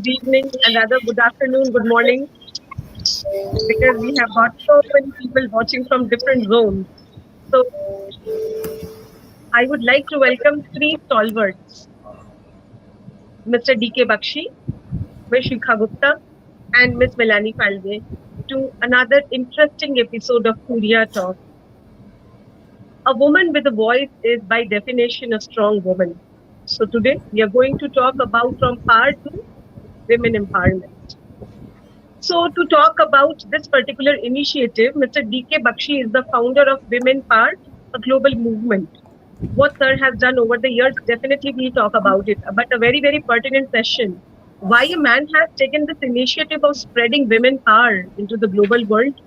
good evening, and rather good afternoon, good morning, because we have got so many people watching from different zones. So I would like to welcome three stalwarts, Mr. Dk Bakshi, Ms. Shikha Gupta, and Ms. Melanie Falvey, to another interesting episode of Turiya Talks. A woman with a voice is by definition a strong woman. So today we are going to talk about from power to women empowerment. So, to talk about this particular initiative, Mr. Dk Bakshi is the founder of Women Power, a global movement. What Sir has done over the years, definitely we'll talk about it. But a very, very pertinent question. Why a man has taken this initiative of spreading women power into the global world?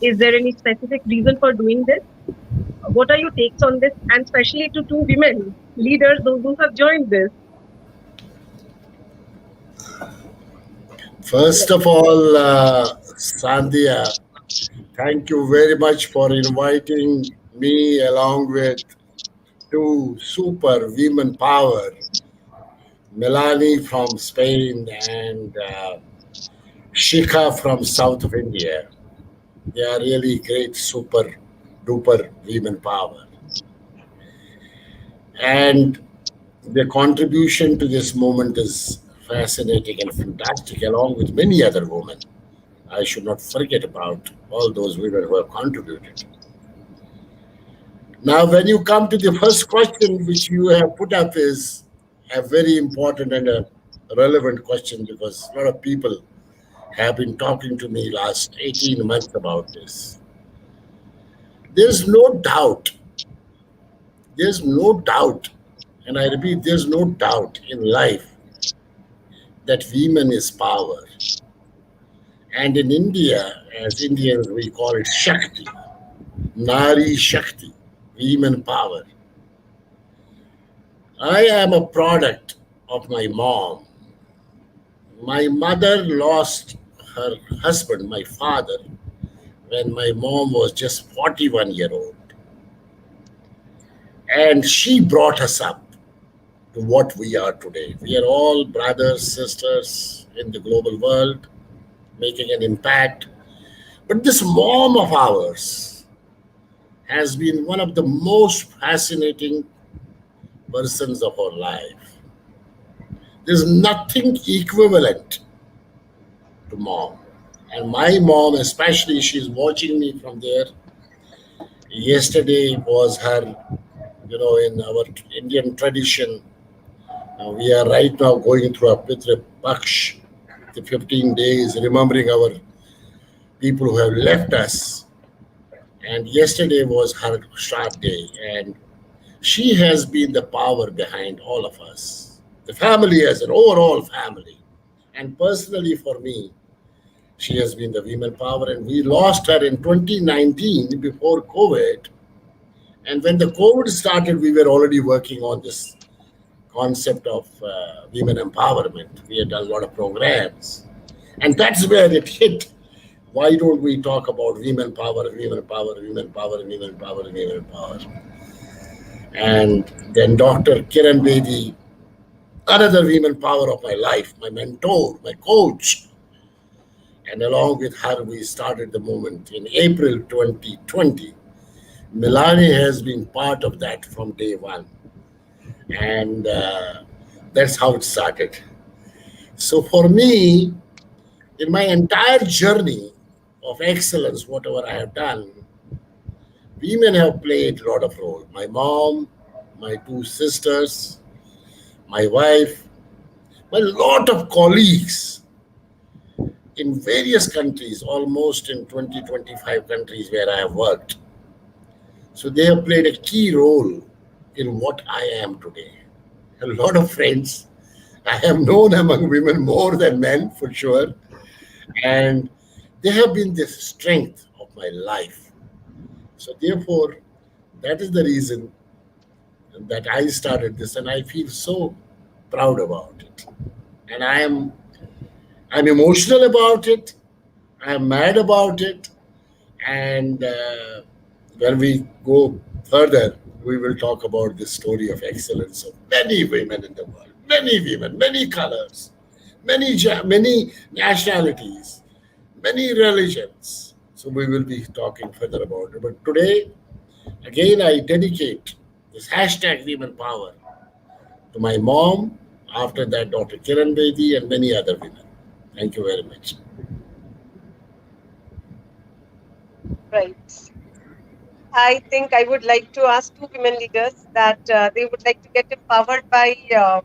Is there any specific reason for doing this? What are your takes on this? And especially to two women leaders, those who have joined this. First of all, Sandhya, thank you very much for inviting me along with two super women power, Melanie from Spain and Shikha from south of India. They are really great, super duper women power. And their contribution to this moment is fascinating and fantastic, along with many other women. I should not forget about all those women who have contributed. Now, when you come to the first question which you have put up is a very important and a relevant question because a lot of people have been talking to me last 18 months about this. There's no doubt, and I repeat, there's no doubt in life that women is power. And in India, as Indians, we call it Shakti, Nari Shakti, women power. I am a product of my mom. My mother lost her husband, my father, when my mom was just 41-year-old. And she brought us up to what we are today. We are all brothers, sisters in the global world, making an impact. But this mom of ours has been one of the most fascinating persons of our life. There's nothing equivalent to mom. And my mom, especially, she's watching me from there. Yesterday was her, in our Indian tradition, we are right now going through a Dk Bakshi, the 15 days, remembering our people who have left us. And yesterday was her start day. And she has been the power behind all of us. The family as an overall family. And personally for me, she has been the women power. And we lost her in 2019 before COVID. And when the COVID started, we were already working on this concept of women empowerment. We had done a lot of programs. And that's where it hit. Why don't we talk about women power, women power, women power, women power, women power? And then Dr. Kiran Bedi, another women power of my life, my mentor, my coach. And along with her, we started the movement in April 2020. Melanie has been part of that from day one. And that's how it started. So for me, in my entire journey of excellence, whatever I have done, women have played a lot of role. My mom, my two sisters, my wife, a lot of colleagues in various countries, almost in 20, 25 countries where I have worked. So they have played a key role in what I am today. A lot of friends. I am known among women more than men, for sure. And they have been the strength of my life. So therefore, that is the reason that I started this, and I feel so proud about it. And I'm emotional about it. I'm mad about it. And when we go further, we will talk about the story of excellence of many women in the world, many women, many colors, many nationalities, many religions. So we will be talking further about it. But today, again, I dedicate this hashtag Women Power to my mom, after that Dr. Kiran Bedi and many other women. Thank you very much. Right. I think I would like to ask two women leaders that they would like to get empowered by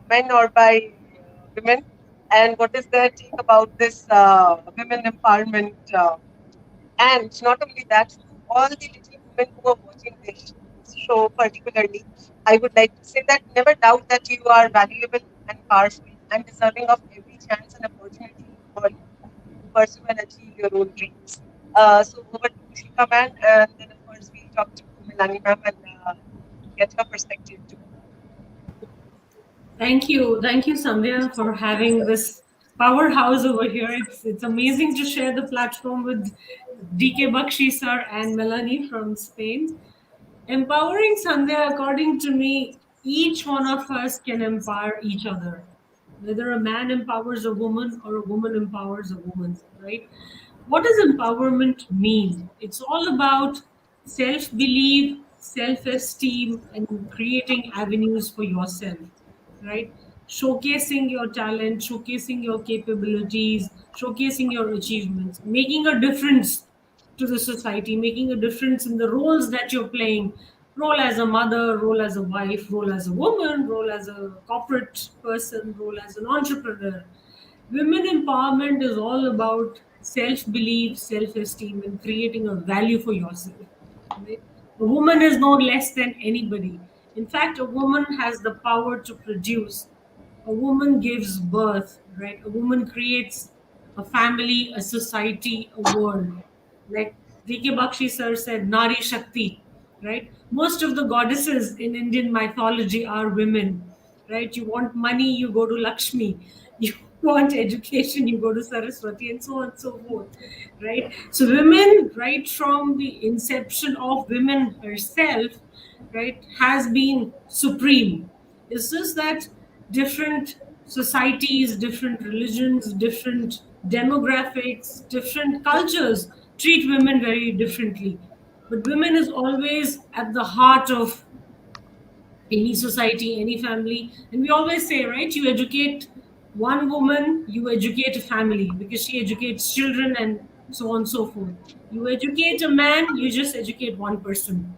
men or by women, and what is their take about this women empowerment. And not only that, to all the little women who are watching this show particularly, I would like to say that never doubt that you are valuable and powerful and deserving of every chance and opportunity for you to pursue and achieve your own dreams. So over to Shikha ma'am, and then of course we'll talk to Melanie ma'am and get her perspective too. Thank you. Thank you, Sandhya, for having this powerhouse over here. It's amazing to share the platform with Dk Bakshi sir and Melanie from Spain. Empowering Sandhya, according to me, each one of us can empower each other. Whether a man empowers a woman or a woman empowers a woman, right? What does empowerment mean? It's all about self belief, self esteem, and creating avenues for yourself, right? Showcasing your talent, showcasing your capabilities, showcasing your achievements, making a difference to the society, making a difference in the roles that you're playing, role as a mother, role as a wife, role as a woman, role as a corporate person, role as an entrepreneur. Women empowerment is all about self belief, self esteem, and creating a value for yourself. Right? A woman is no less than anybody. In fact, a woman has the power to produce. A woman gives birth, right? A woman creates a family, a society, a world. Like Dk Bakshi sir said, Nari Shakti, right? Most of the goddesses in Indian mythology are women, right? You want money, you go to Lakshmi. You want education, you go to Saraswati, and so on and so forth, right? So women, right from the inception of women herself, right, has been supreme. It's just that different societies, different religions, different demographics, different cultures treat women very differently. But women is always at the heart of any society, any family. And we always say, right, you educate one woman, you educate a family because she educates children and so on and so forth. You educate a man, you just educate one person,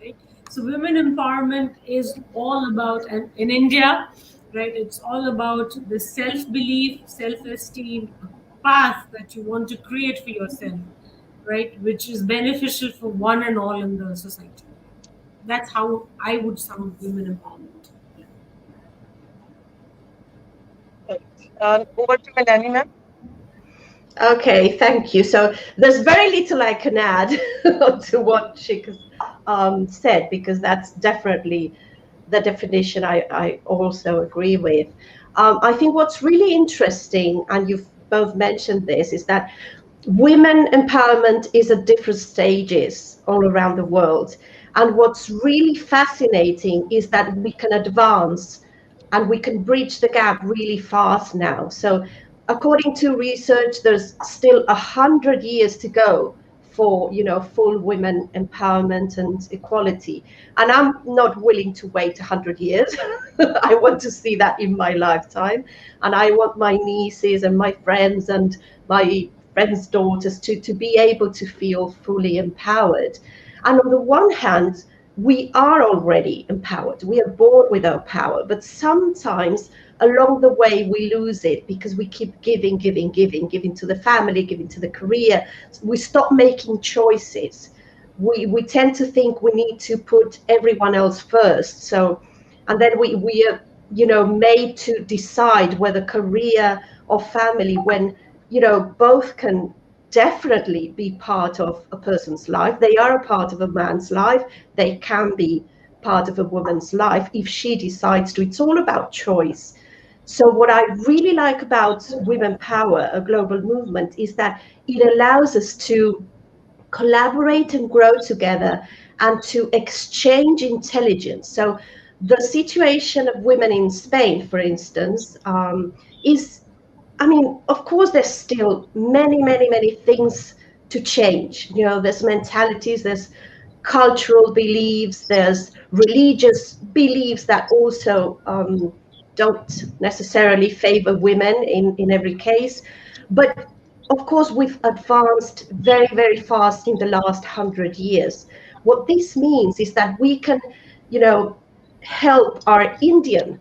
right? So women empowerment is all about, and in India, right, it's all about the self-belief, self-esteem, path that you want to create for yourself, right, which is beneficial for one and all in the society. That's how I would sum women empowerment. Right. Over to Melanie ma'am. Okay, thank you. So there's very little I can add to what Shikha said, because that's definitely the definition I also agree with. I think what's really interesting, and you've both mentioned this, is that women empowerment is at different stages all around the world. And what's really fascinating is that we can advance and we can bridge the gap really fast now. So according to research, there's still 100 years to go for, you know, full women empowerment and equality. And I'm not willing to wait 100 years. I want to see that in my lifetime. And I want my nieces and my friends and my friends' daughters to be able to feel fully empowered. And on the one hand, we are already empowered. We are born with our power, but sometimes along the way we lose it because we keep giving to the family, giving to the career. We stop making choices. We tend to think we need to put everyone else first. So, and then we are, you know, made to decide whether career or family, when, you know, both can definitely be part of a person's life. They are a part of a man's life. They can be part of a woman's life if she decides to. It's all about choice. So what I really like about Women Power, a global movement, is that it allows us to collaborate and grow together and to exchange intelligence. So the situation of women in Spain, for instance, is I mean, of course, there's still many things to change. You know, there's mentalities, there's cultural beliefs, there's religious beliefs that also don't necessarily favor women in every case. But of course, we've advanced very fast in the last 100 years. What this means is that we can, you know, help our Indian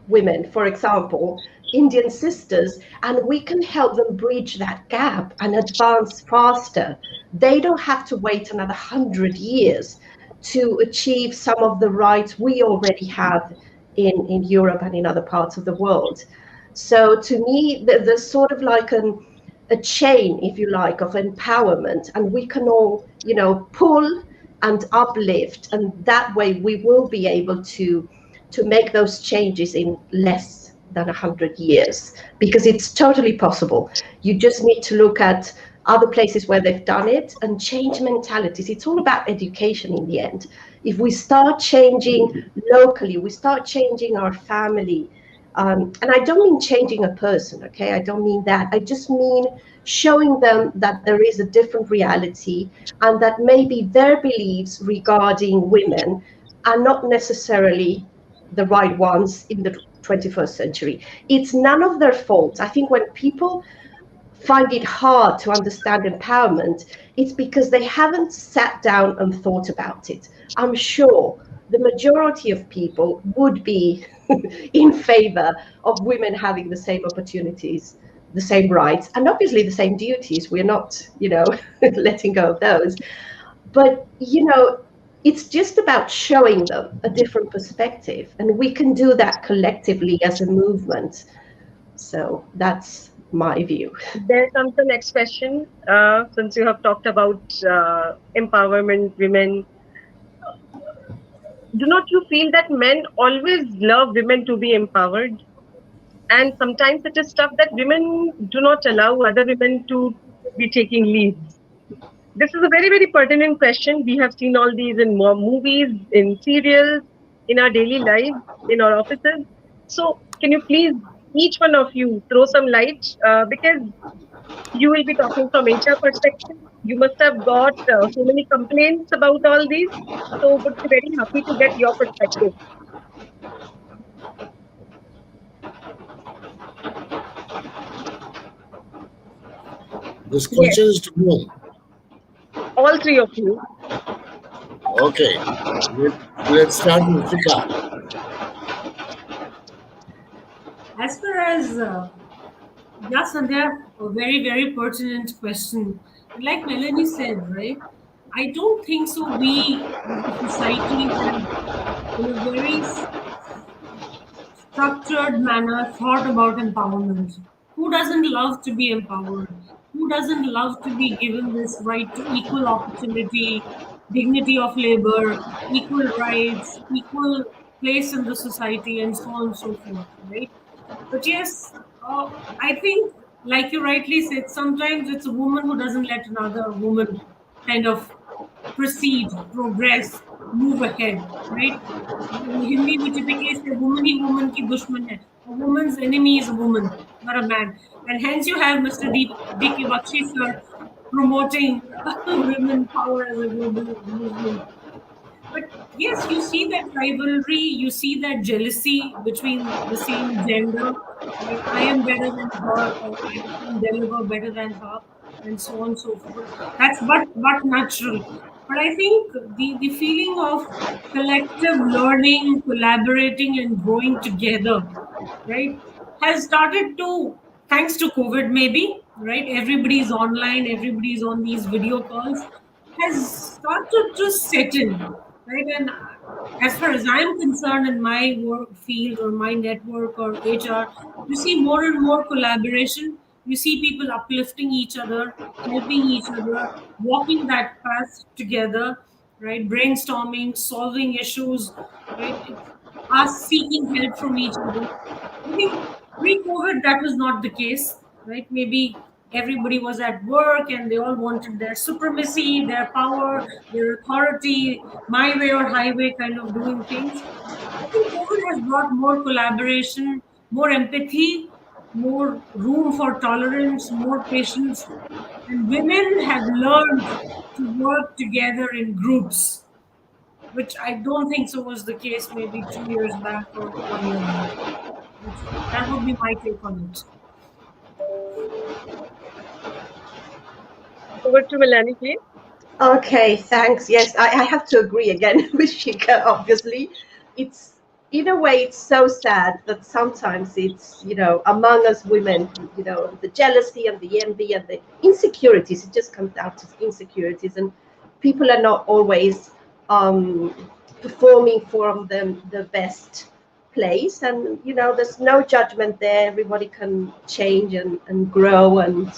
women, for example, Indian sisters, and we can help them bridge that gap and advance faster. They don't have to wait another 100 years to achieve some of the rights we already have in Europe and in other parts of the world. So to me, there's sort of like a chain, if you like, of empowerment, and we can all, you know, pull and uplift, and that way we will be able to make those changes in less than 100 years, because it's totally possible. You just need to look at other places where they've done it and change mentalities. It's all about education in the end. If we start changing locally, we start changing our family. And I don't mean changing a person, okay? I don't mean that. I just mean showing them that there is a different reality and that maybe their beliefs regarding women are not necessarily the right ones in the 21st century. It's none of their fault. I think when people find it hard to understand empowerment, it's because they haven't sat down and thought about it. I'm sure the majority of people would be in favor of women having the same opportunities, the same rights, and obviously the same duties. We're not, you know, letting go of those. But, you know, it's just about showing them a different perspective, and we can do that collectively as a movement. So that's my view. There comes the next question. Since you have talked about empowerment, women, do not you feel that men always love women to be empowered? And sometimes it is tough that women do not allow other women to be taking leads. This is a very pertinent question. We have seen all these in more movies, in serials, in our daily lives, in our offices. So, can you please, each one of you, throw some light? Because you will be talking from HR perspective. You must have got so many complaints about all these. So, would be very happy to get your perspective. This Yes, question is to whom? all three of you. Okay, let's start with Shikha. As far as yeah, Sandhya, a very pertinent question. Like Melanie said, right? I don't think so. We as a society have, in a very structured manner, thought about empowerment. Who doesn't love to be empowered? Who doesn't love to be given this right to equal opportunity, dignity of labor, equal rights, equal place in the society, and so on and so forth, right? But yes, I think, like you rightly said, sometimes it's a woman who doesn't let another woman kind of proceed, progress, move ahead, right? In Hindi, we typically say, woman he woman की दुश्मन है. A woman's enemy is a woman, not a man. And hence you have Mr. Dk Bakshi sir promoting women power as a global movement. But yes, you see that rivalry, you see that jealousy between the same gender. Right? I am better than her, or I can deliver better than her, and so on and so forth. That's but natural. But I think the feeling of collective learning, collaborating, and growing together, right, has started to, thanks to COVID, maybe, right? Everybody's online, everybody's on these video calls, has started to set in, right? And as far as I'm concerned, in my work field or my network or HR, you see more and more collaboration. You see people uplifting each other, helping each other, walking that path together, right? Brainstorming, solving issues, right? It's us seeking help from each other. I think pre-COVID that was not the case, right? Maybe everybody was at work and they all wanted their supremacy, their power, their authority, my way or highway kind of doing things. I think COVID has brought more collaboration, more empathy, more room for tolerance, more patience, and women have learned to work together in groups, which I don't think so was the case maybe 2 years back or 1 year back. That would be my take on it. Over to Melanie, please. Okay, thanks. Yes, I have to agree again with Shika, obviously. It's, in a way, it's so sad that sometimes it's, among us women, the jealousy and the envy and the insecurities, it just comes down to insecurities, and people are not always performing from the best place. And, there's no judgment there. Everybody can change and grow and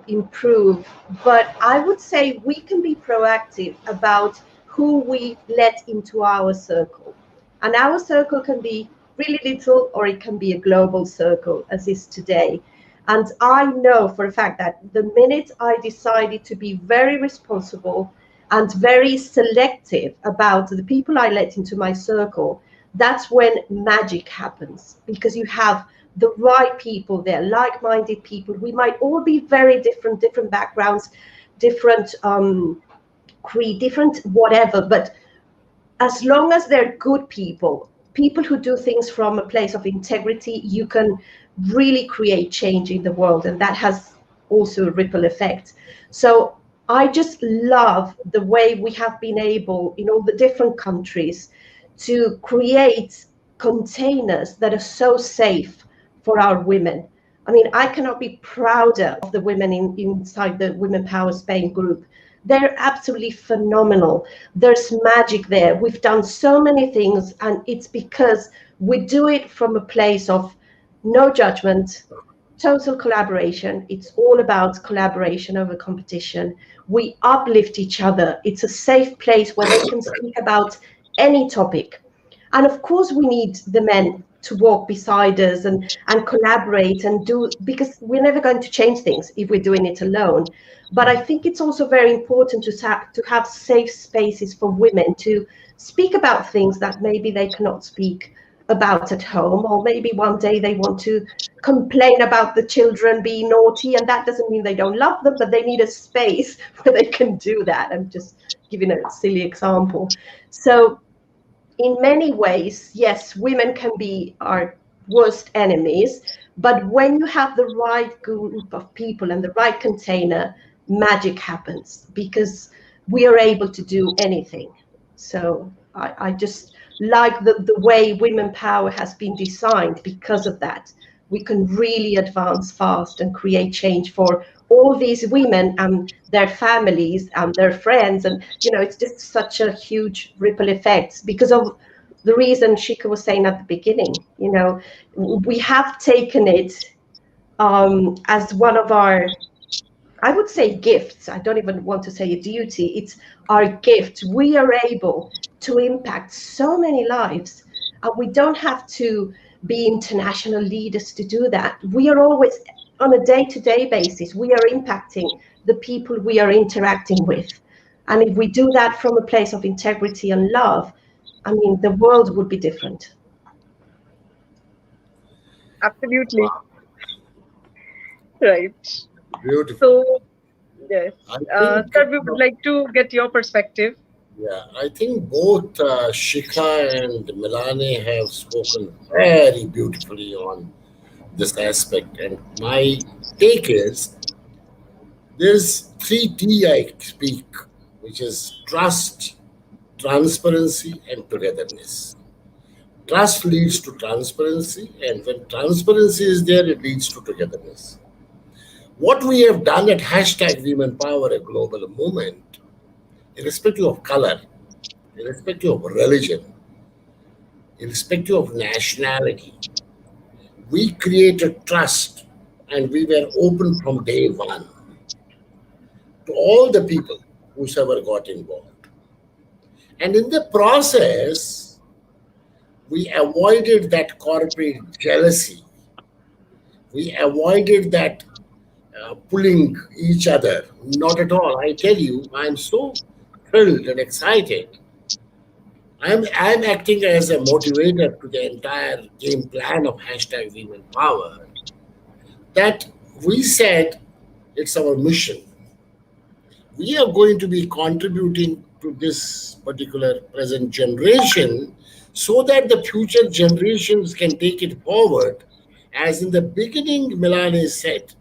improve. But I would say we can be proactive about who we let into our circle. And our circle can be really little, or it can be a global circle, as is today. And I know for a fact that the minute I decided to be very responsible and very selective about the people I let into my circle, that's when magic happens, because you have the right people there, like-minded people. We might all be very different backgrounds, different creed, different whatever, but as long as they're good people who do things from a place of integrity, you can really create change in the world, and that has also a ripple effect. So I just love the way we have been able in all the different countries to create containers that are so safe for our women. I mean, I cannot be prouder of the women inside the Women Power Spain group. They're absolutely phenomenal. There's magic there. We've done so many things, and it's because we do it from a place of no judgment, total collaboration. It's all about collaboration over competition. We uplift each other. It's a safe place where they can speak about any topic. And of course, we need the men to walk beside us and collaborate and do, because we're never going to change things if we're doing it alone. But I think it's also very important to have safe spaces for women to speak about things that maybe they cannot speak about at home, or maybe one day they want to complain about the children being naughty, and that doesn't mean they don't love them, but they need a space where they can do that. I'm just giving a silly example. So in many ways, yes, women can be our worst enemies, but when you have the right group of people and the right container, magic happens, because we are able to do anything. So I just like the way women power has been designed. Because of that, we can really advance fast and create change for all these women and their families and their friends. And, it's just such a huge ripple effect, because of the reason Shika was saying at the beginning. We have taken it as one of our, I would say, gifts. I don't even want to say a duty. It's our gift. We are able to impact so many lives. We don't have to be international leaders to do that. We are always, on a day-to-day basis, we are impacting the people we are interacting with. And if we do that from a place of integrity and love, I mean, the world would be different. Absolutely. Right. Beautiful. So, yes. I think, Sir, we would like to get your perspective. yeah, I think both Shikha and Melanie have spoken very beautifully on this aspect. And my take is, there's 3T I speak, which is trust, transparency, and togetherness. Trust leads to transparency, and when transparency is there, it leads to togetherness. What we have done at hashtag Women Power, a global movement, irrespective of color, irrespective of religion, irrespective of nationality, we created trust, and we were open from day one to all the people whosoever got involved. And in the process, we avoided that corporate jealousy. We avoided that pulling each other. Not at all. I tell you, I'm so thrilled and excited. I'm acting as a motivator to the entire game plan of hashtag Women Power. That we said it's our mission. We are going to be contributing to this particular present generation so that the future generations can take it forward. As in the beginning, Melanie said,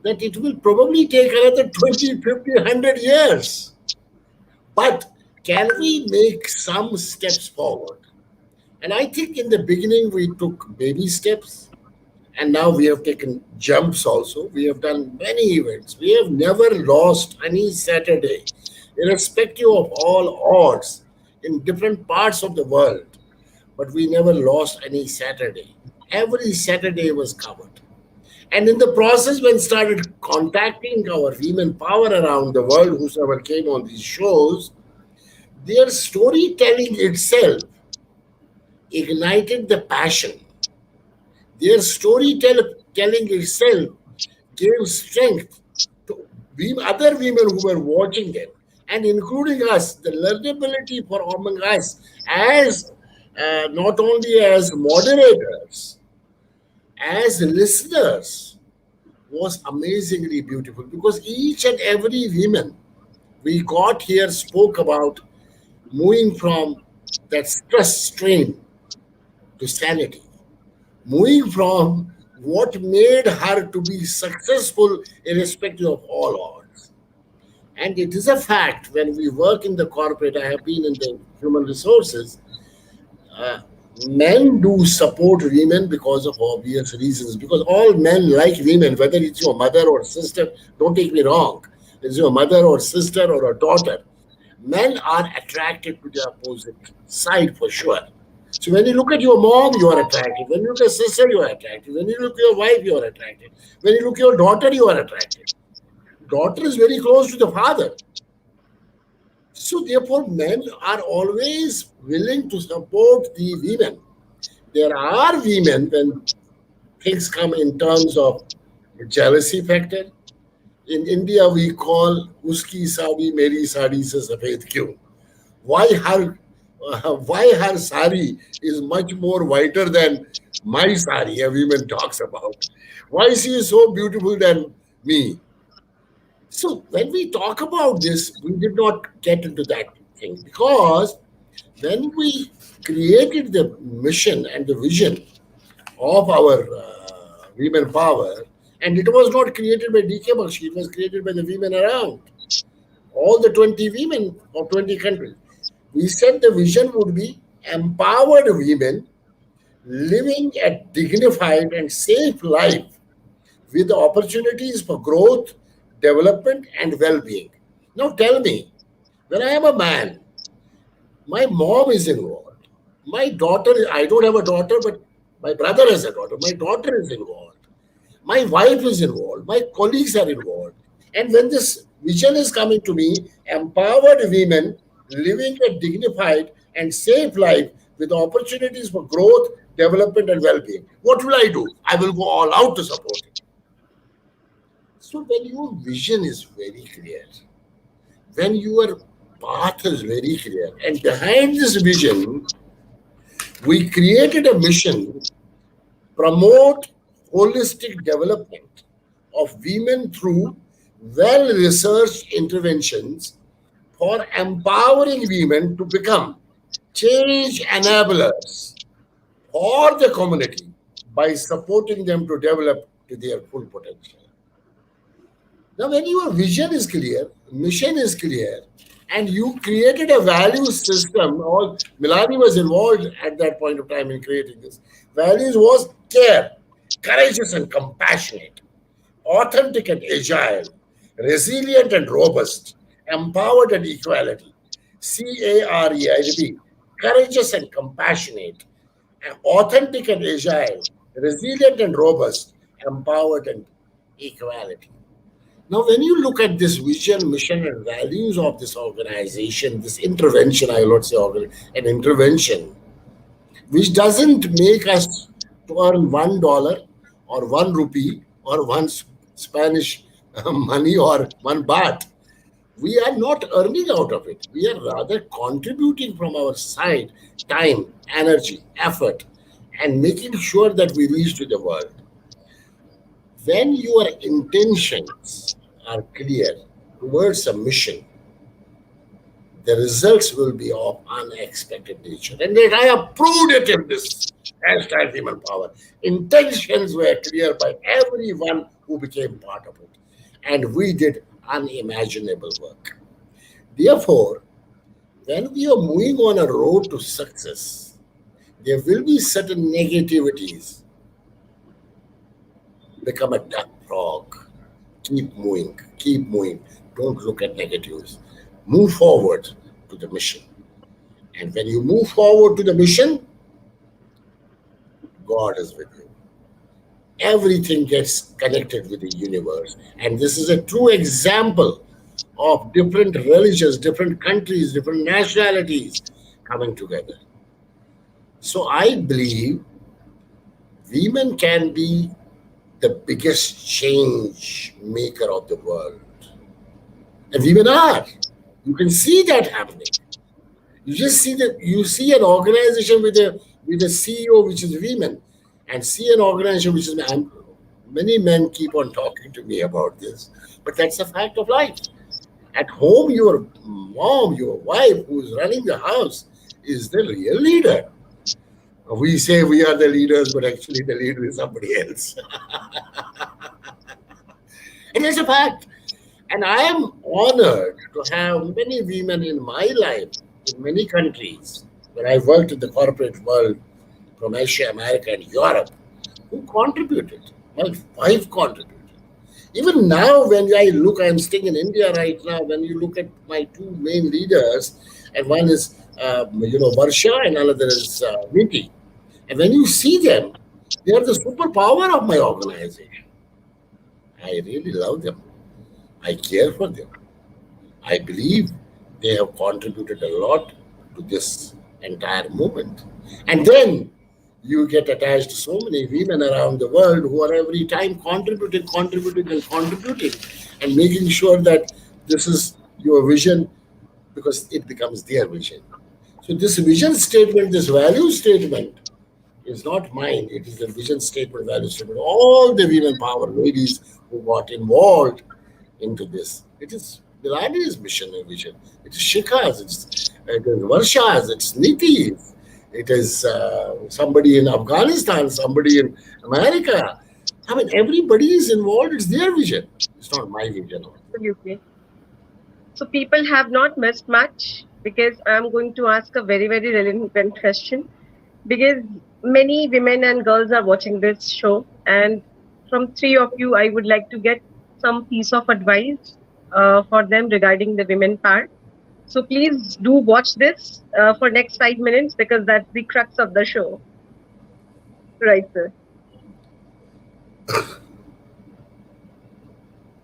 that it will probably take another 20, 50, 100 years. But can we make some steps forward? And I think in the beginning we took baby steps, and now we have taken jumps also. We have done many events. We have never lost any Saturday, irrespective of all odds in different parts of the world. But we never lost any Saturday. Every Saturday was covered. And in the process, when started contacting our women power around the world, whosoever came on these shows, their storytelling itself ignited the passion. Their storytelling itself gave strength to other women who were watching them, and including us, the learnability for among us as not only as moderators, as listeners, was amazingly beautiful, because each and every woman we got here spoke about moving from that stress strain to sanity, moving from what made her to be successful irrespective of all odds. And it is a fact, when we work in the corporate, I have been in the human resources, men do support women because of obvious reasons, because all men like women, whether it's your mother or sister, don't take me wrong, it's your mother or sister or a daughter, men are attracted to the opposite side for sure. So when you look at your mom, you are attracted. When you look at sister, you are attracted. When you look at your wife, you are attracted. When you look at your daughter, you are attracted. Daughter is very close to the father. So therefore, men are always willing to support the women. There are women, when things come in terms of jealousy factor. In India, we call uski sari, meri sari se safed kyun? Why her sari is much more whiter than my sari, a woman talks about. Why she is so beautiful than me? So when we talk about this, we did not get into that thing, because when we created the mission and the vision of our women power, and it was not created by Dk Bakshi, it was created by the women around, all the 20 women of 20 countries. We said the vision would be empowered women living a dignified and safe life with opportunities for growth, development, and well-being. Now tell me, when I am a man, my mom is involved. My daughter, I don't have a daughter, but my brother has a daughter. My daughter is involved. My wife is involved. My colleagues are involved. And when this vision is coming to me, empowered women living a dignified and safe life with opportunities for growth, development, and well-being, what will I do? I will go all out to support it. So when your vision is very clear, when your path is very clear, and behind this vision, we created a mission: promote holistic development of women through well-researched interventions for empowering women to become change enablers for the community by supporting them to develop to their full potential. Now, when your vision is clear, mission is clear, and you created a value system, all Melanie was involved at that point of time in creating this. Values was care, courageous and compassionate, authentic and agile, resilient and robust, empowered and equality. CARE, I repeat, courageous and compassionate, authentic and agile, resilient and robust, empowered and equality. Now, when you look at this vision, mission, and values of this organization, this intervention, I will not say an intervention, which doesn't make us to earn $1 or 1 rupee or 1 Spanish money or 1 baht. We are not earning out of it. We are rather contributing from our side time, energy, effort, and making sure that we reach to the world. When your intentions are clear towards a mission, the results will be of unexpected nature. And then I have proved it in this hashtag human power. Intentions were clear by everyone who became part of it. And we did unimaginable work. Therefore, when we are moving on a road to success, there will be certain negativities. Become a duck frog. Keep moving, keep moving. Don't look at negatives. Move forward to the mission. And when you move forward to the mission, God is with you. Everything gets connected with the universe. And this is a true example of different religions, different countries, different nationalities coming together. So I believe women can be the biggest change maker of the world. And women are. You can see that happening. You just see that you see an organization with a CEO which is women, and see an organization which is men. Many men keep on talking to me about this, but that's a fact of life. At home, your mom, your wife, who's running the house, is the real leader. We say we are the leaders, but actually the leader is somebody else. It is a fact. And I am honored to have many women in my life in many countries where I worked in the corporate world from Asia, America, and Europe who contributed. My wife contributed. Even now, when I look, I'm staying in India right now. When you look at my two main leaders, and one is, Varsha, and another is Niti. And when you see them, they are the superpower of my organization. I really love them. I care for them. I believe they have contributed a lot to this entire movement. And then you get attached to so many women around the world who are every time contributing, and making sure that this is your vision because it becomes their vision. So this vision statement, this value statement is not mine. It is the vision statement, value statement. All the women power ladies who got involved into this. It is Milani's mission and vision. It is Shikha's, it is Varsha's, it's Niti's, it is somebody in Afghanistan, somebody in America. I mean, everybody is involved. It's their vision. It's not my vision. Absolutely. So people have not missed much because I'm going to ask a very, very relevant question because many women and girls are watching this show, and from three of you, I would like to get some piece of advice for them regarding the women part. So please do watch this for next 5 minutes because that's the crux of the show. Right, sir.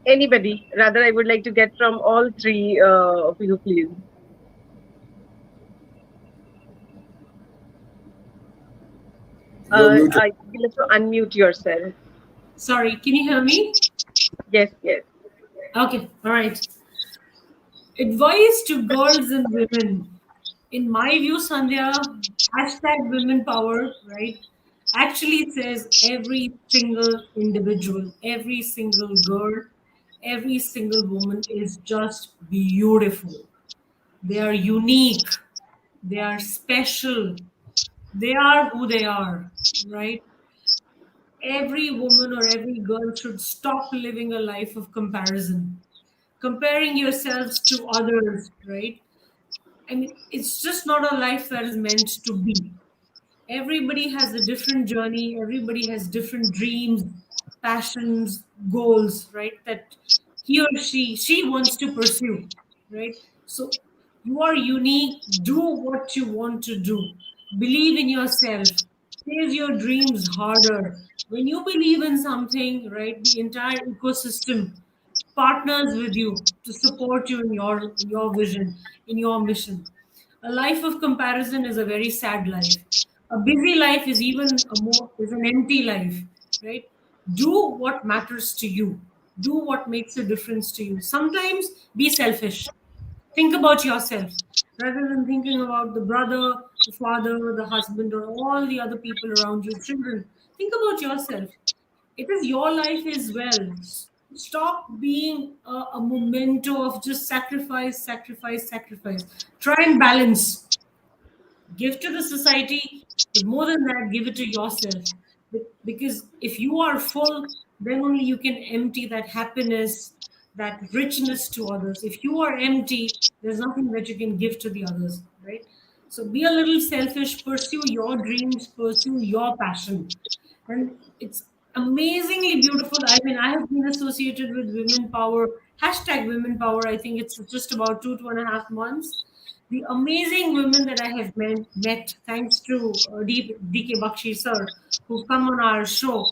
Anybody, rather, I would like to get from all three of you, please. You're muted. You'll have to unmute yourself. Sorry, can you hear me? Yes, yes. Okay, all right. Advice to girls and women. In my view, Sandhya, hashtag women power, right? Actually says every single individual, every single girl, every single woman is just beautiful. They are unique. They are special. They are who they are, right? Every woman or every girl should stop living a life of comparison, comparing yourselves to others, right? I mean, it's just not a life that is meant to be. Everybody has a different journey, everybody has different dreams, passions, goals, right? That he or she wants to pursue, right? So you are unique, do what you want to do, believe in yourself, chase your dreams harder. When you believe in something, right, the entire ecosystem partners with you to support you in your vision, in your mission. A life of comparison is a very sad life. A busy life is an empty life, right? Do what matters to you. do what makes a difference to you. Sometimes be selfish. Think about yourself rather than thinking about the brother, the father, the husband, or all the other people around you, children. Think about yourself. It is your life as well. Stop being a memento of just sacrifice, sacrifice, sacrifice. Try and balance. Give to the society, but more than that, give it to yourself. Because if you are full, then only you can empty that happiness, that richness to others. If you are empty, there's nothing that you can give to the others, right? So be a little selfish, pursue your dreams, pursue your passion. And it's amazingly beautiful. I mean, I have been associated with women power, hashtag women power. I think it's just about 2.5 months. The amazing women that I have met thanks to Dk Bakshi sir, who've come on our show,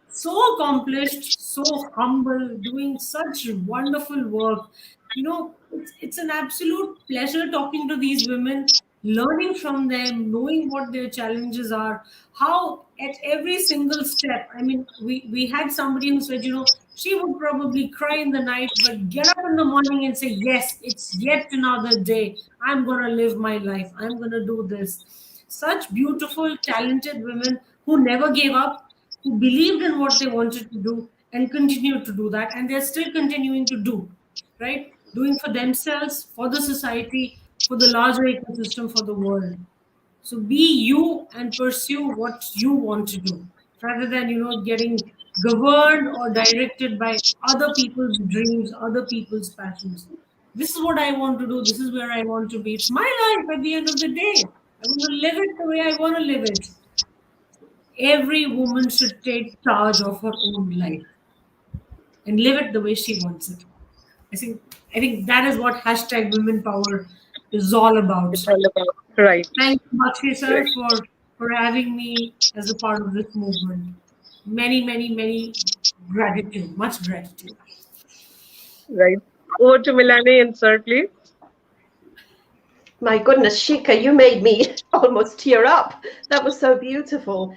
so accomplished, so humble, doing such wonderful work. It's an absolute pleasure talking to these women, learning from them, knowing what their challenges are, how at every single step. I mean, we had somebody who said, she would probably cry in the night, but get up in the morning and say, yes, it's yet another day. I'm going to live my life. I'm going to do this. Such beautiful, talented women who never gave up, who believed in what they wanted to do and continued to do that, and they're still continuing to do, right? Doing for themselves, for the society, for the larger ecosystem, for the world. So be you and pursue what you want to do rather than, getting governed or directed by other people's dreams, other people's passions. This is what I want to do. This is where I want to be. It's my life at the end of the day. I want to live it the way I want to live it. Every woman should take charge of her own life and live it the way she wants it. I think that is what hashtag women power is all about. It's all about. Right. Thank you, Bakshi sir, for having me as a part of this movement. Many, many, many gratitude. Much gratitude. Right. Over to Melanie and sir, please. My goodness, Shikha, you made me almost tear up. That was so beautiful.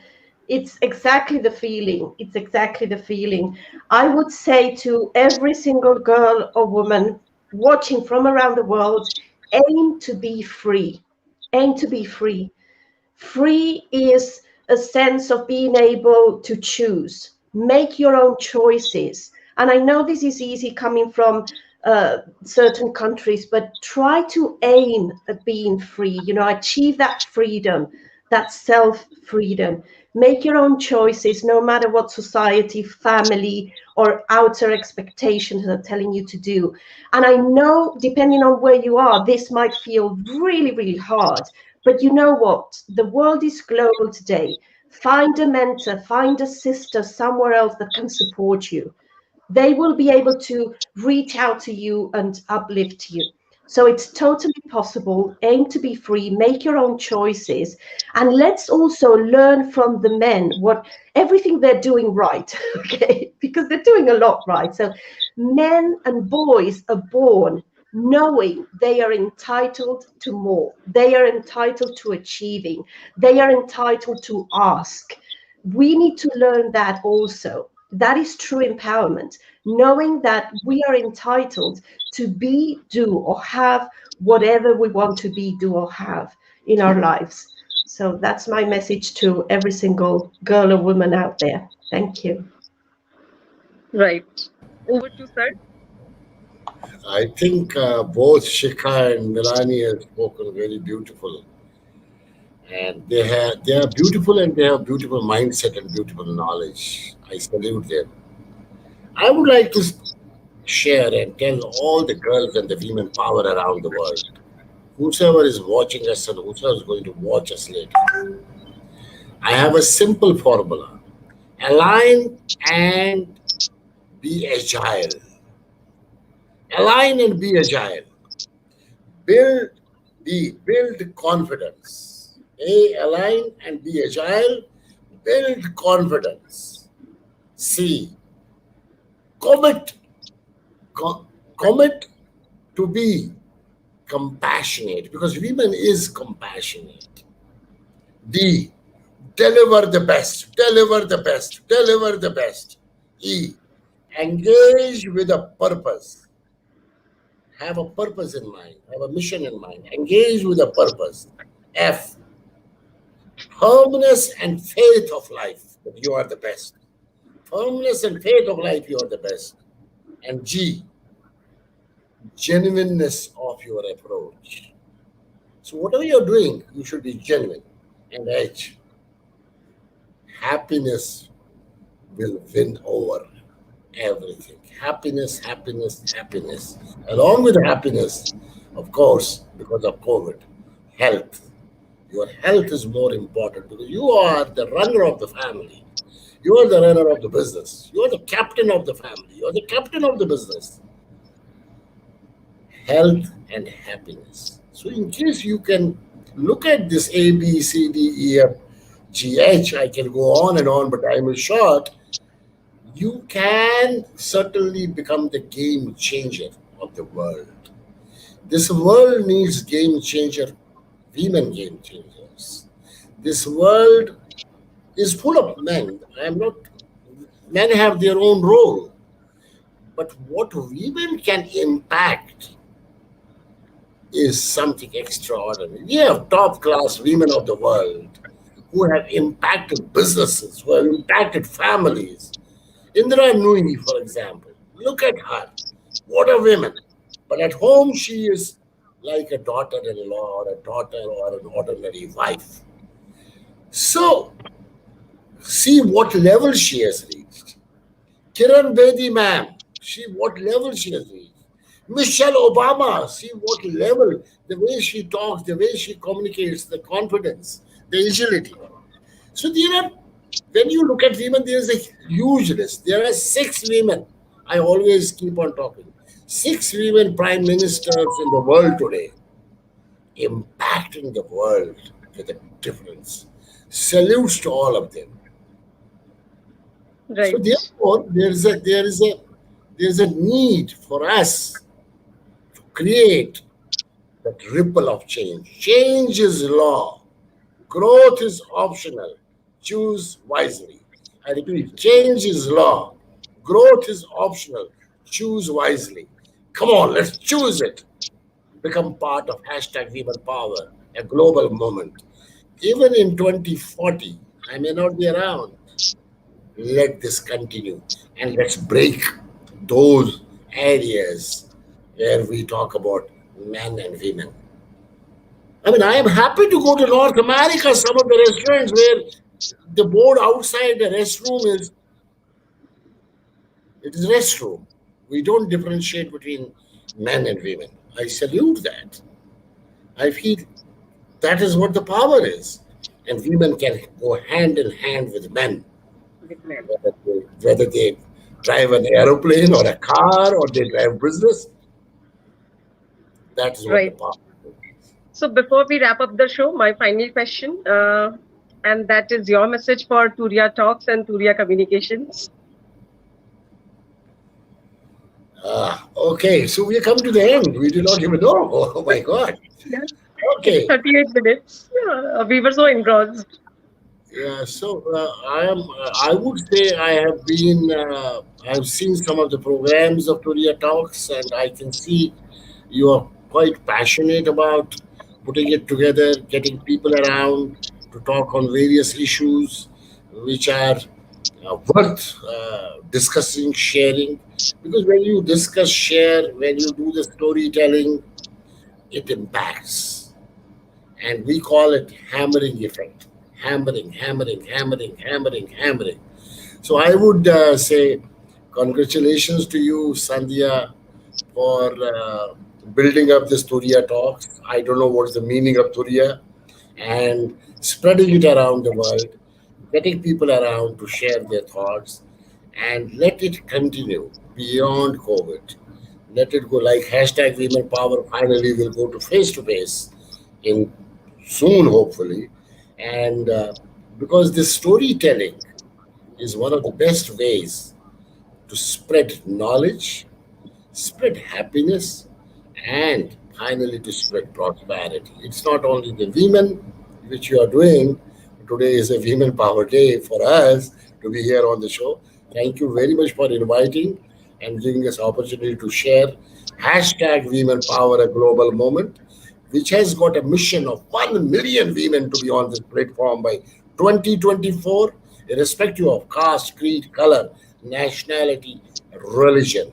It's exactly the feeling. It's exactly the feeling. I would say to every single girl or woman watching from around the world, aim to be free. Aim to be free. Free is a sense of being able to choose, make your own choices. And I know this is easy coming from certain countries, but try to aim at being free, achieve that freedom, that self-freedom. Make your own choices, no matter what society, family, or outer expectations are telling you to do. And I know, depending on where you are, this might feel really, really hard. But you know what? The world is global today. Find a mentor, find a sister somewhere else that can support you. They will be able to reach out to you and uplift you. So it's totally possible. Aim to be free, make your own choices, and let's also learn from the men everything they're doing right, okay? Because they're doing a lot right. So men and boys are born knowing they are entitled to more. They are entitled to achieving. They are entitled to ask. We need to learn that also. That is true empowerment, knowing that we are entitled to be, do, or have whatever we want to be, do, or have in our lives. So that's my message to every single girl or woman out there. Thank you. Right. Over to sir. I think both Shikha and Melanie have spoken very beautiful. And they are beautiful, and they have beautiful mindset and beautiful knowledge. I salute them. I would like to share and tell all the girls and the women power around the world, whosoever is watching us and whosoever is going to watch us later. I have a simple formula: align and be agile. Align and be agile. Build confidence. Align and be agile. Build confidence. C, commit to be compassionate, because women is compassionate. D, deliver the best. E, Engage with a purpose. Have a purpose in mind. Have a mission in mind. Engage with a purpose. F. Firmness and faith of life that you are the best. Firmness and faith of life, you are the best. And G. Genuineness of your approach. So whatever you're doing, you should be genuine. And H. Happiness will win over everything. Happiness, happiness, happiness. Along with happiness, of course, because of COVID, health. Your health is more important because you are the runner of the family. You are the runner of the business. You are the captain of the family. You are the captain of the business. Health and happiness. So in case you can look at this A, B, C, D, E, F, G, H, I can go on and on, but time is short. You can certainly become the game changer of the world. This world needs game changer, women game changers. This world is full of men. Men have their own role. But what women can impact is something extraordinary. We have top class women of the world who have impacted businesses, who have impacted families. Indira Nui, for example, look at her. What a woman. But at home, she is like a daughter-in-law or a daughter or an ordinary wife. So, see what level she has reached. Kiran Bedi, ma'am, see what level she has reached. Michelle Obama, see what level, the way she talks, the way she communicates, the confidence, the agility. So when you look at women, there is a huge list. There are 6 women. I always keep on talking. 6 women prime ministers in the world today, impacting the world with a difference. Salutes to all of them. Right. So therefore, there is a need for us to create that ripple of change. Change is law. Growth is optional. Choose wisely. I repeat, change is law. Growth is optional. Choose wisely. Come on, let's choose it. Become part of hashtag Women Power, a global movement. Even in 2040, I may not be around. Let this continue and let's break those areas where we talk about men and women. I mean, I am happy to go to North America, some of the restaurants where the board outside the restroom is restroom. We don't differentiate between men and women. I salute that. I feel that is what the power is. And women can go hand in hand with men. Whether they drive an aeroplane or a car or they drive business, that is what the power is. So before we wrap up the show, my final question, and that is your message for Turiya Talks and Turiya Communications. Okay, so we come to the end. We do not even know. Oh my God. Yeah. Okay. 38 minutes. Yeah, we were so engrossed. Yeah, so I would say I've seen some of the programs of Turiya Talks, and I can see you are quite passionate about putting it together, getting people around to talk on various issues which are worth discussing, sharing. Because when you discuss, share, when you do the storytelling, it impacts. And we call it hammering effect. Hammering, hammering, hammering, hammering, hammering. So I would say congratulations to you, Sandhya, for building up this Turiya Talks. I don't know what's the meaning of Turiya, and spreading it around the world, getting people around to share their thoughts, and let it continue beyond COVID. Let it go like hashtag Women Power finally will go to face in soon, hopefully. And because this storytelling is one of the best ways to spread knowledge, spread happiness, and finally to spread prosperity. It's not only the women which you are doing. Today is a Women Power Day for us to be here on the show. Thank you very much for inviting and giving us opportunity to share hashtag Women Power, a global movement, which has got a mission of 1 million women to be on this platform by 2024, irrespective of caste, creed, color, nationality, religion.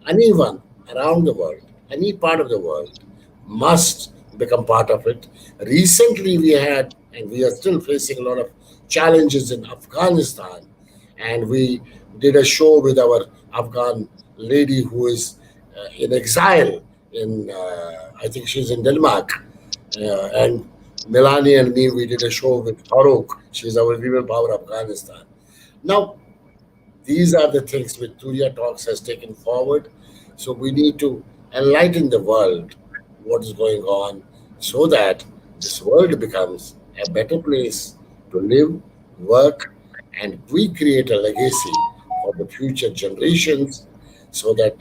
Anyone around the world, any part of the world, must become part of it. Recently, we had, and we are still facing a lot of challenges in Afghanistan, and we did a show with our Afghan lady who is in exile in, I think she's in Denmark, and Melanie and me, we did a show with Farooq. She's our Women Power Afghanistan. Now, these are the things which Turiya Talks has taken forward. So we need to enlighten the world what is going on so that this world becomes a better place to live, work, and we create a legacy for the future generations so that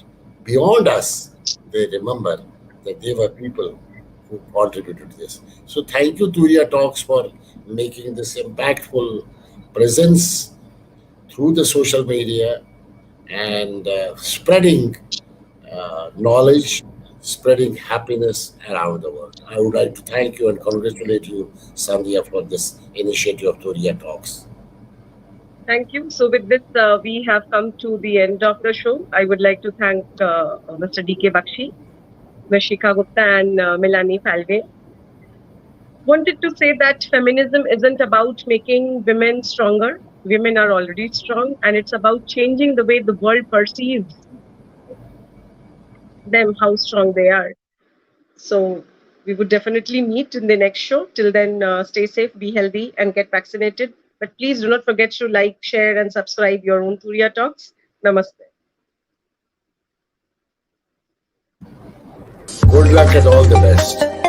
beyond us, they remember that they were people who contributed to this. So thank you, Turiya Talks, for making this impactful presence through the social media and spreading knowledge, spreading happiness around the world. I would like to thank you and congratulate you, Sandhya, for this initiative of Turiya Talks. Thank you. So with this, we have come to the end of the show. I would like to thank Mr. Dk Bakshi, Ms. Shikha Gupta, and Melanie Falvey. Wanted to say that feminism isn't about making women stronger. Women are already strong, and it's about changing the way the world perceives them, how strong they are. So we would definitely meet in the next show. Till then, stay safe, be healthy, and get vaccinated. But please do not forget to like, share, and subscribe your own Turiya Talks. Namaste. Good luck and all the best.